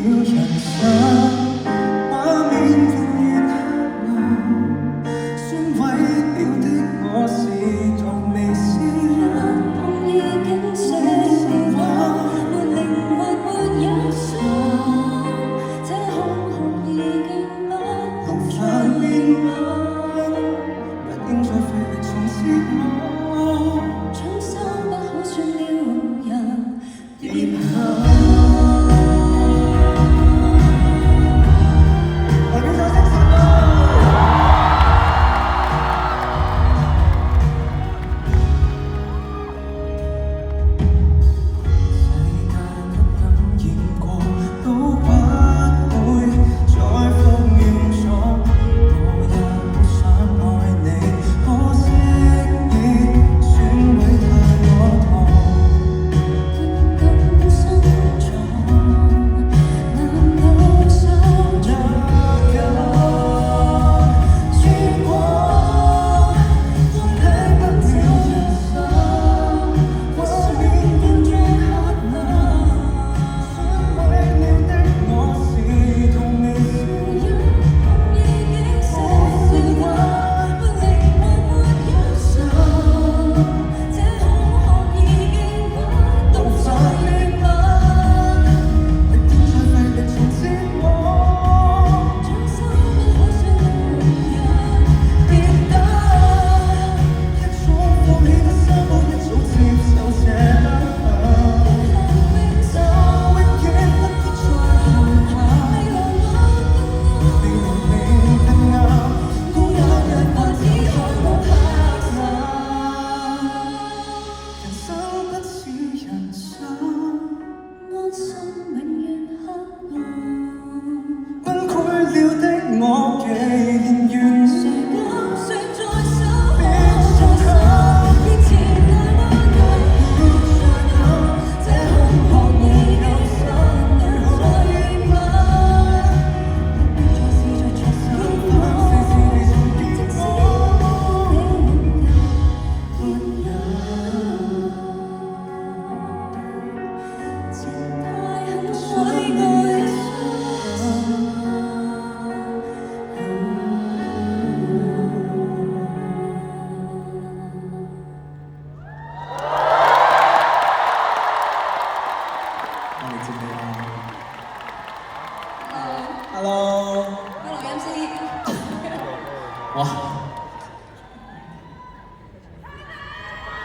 人生，畫面忽然黑暗，損毀了的我是同微笑，碰已經寫了，沒靈魂沒有心，這空空已經不無法再憐憫，不應再費力重折磨，春秋不可算了人，別行。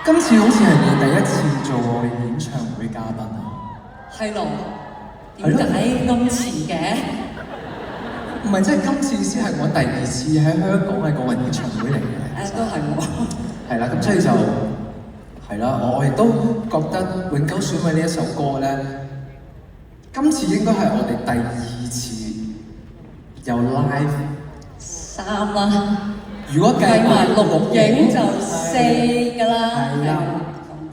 今次好似係你第一次做我哋演唱會嘉賓啊？係咯，點解咁遲嘅？唔係，即係今次先係我第二次喺香港嘅個人演唱會嚟嘅。都係喎。係啦，咁所以就係啦，我亦都覺得《永久選美》呢一首歌咧，今次應該係我哋第二次有 live 3啦。如果計埋錄影就4㗎啦。係啦，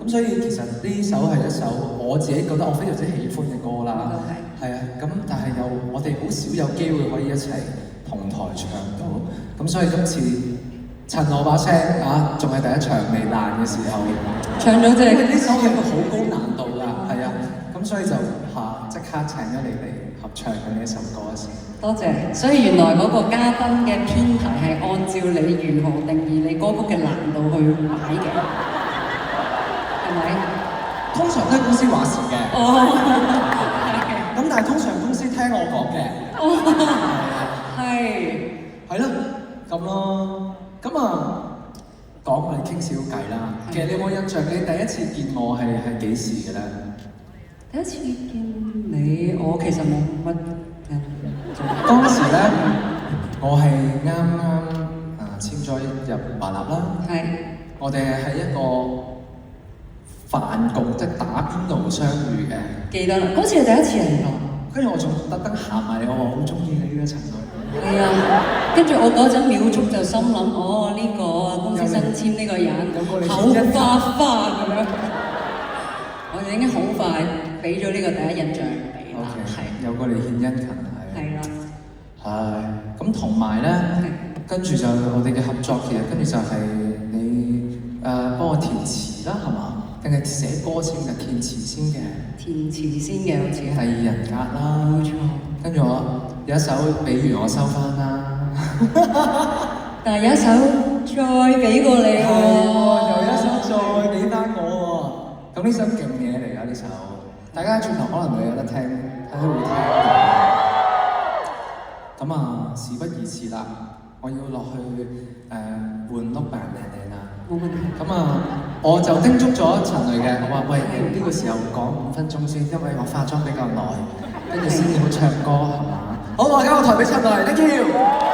咁所以其實呢首係一首我自己覺得我非常之喜歡嘅歌啦。係啊，咁但係又我哋好少有機會可以一齊同台唱到，咁所以今次趁我把聲啊，仲係第一場未爛嘅時候，唱咗即係呢首係一個好高難度㗎，係啊，咁所以就即刻請咗你嚟合唱嘅呢一首歌先。多謝，所以原來嗰個嘉賓嘅編排係按照你如何定義你歌曲嘅難度去買嘅，係咪？通常都係公司話事嘅。哦。咁但係通常公司聽我講嘅。哦。係咯，咁咯。咁啊，講我哋傾少偈啦。其實你有冇印象你第一次見我係幾時嘅咧？第一次見你，我其實冇乜印象。當時咧，我係啱簽咗入華納啦。係。我哋係喺一個飯局，即係打邊爐相遇嘅。記得啦，嗰次係第一次嚟㗎。跟住我仲特登行埋嚟，我話好中意你呢個層女。係啊，跟住我嗰陣秒速就心諗，呢個公司新簽呢個人，口花花咁樣。我哋已經好快俾咗呢個第一印象你啦。係。有過嚟獻殷勤係。係啦。係。咁同埋咧，跟住就我哋嘅合作，其實跟住就係你幫我填詞啦，係嘛？定定係寫歌先嘅，填詞先嘅。填詞先嘅好似第二人格啦，冇錯。跟住我有一首比如我收翻啦，但係有一首再俾過你喎，又一首再俾翻我喎。咁呢首勁嘢嚟㗎呢首，大家轉頭可能會有得聽，睇下會聽。咁啊，事不宜遲啦，我要落去換碌扮靚靚啦。冇問題。咁啊，我就叮囑咗陳蕾嘅，我話喂，呢個時候講5分鐘先，因為我化妝比較耐，跟住先至好唱歌係嘛？好，我交個台俾陳蕾 ，thank you。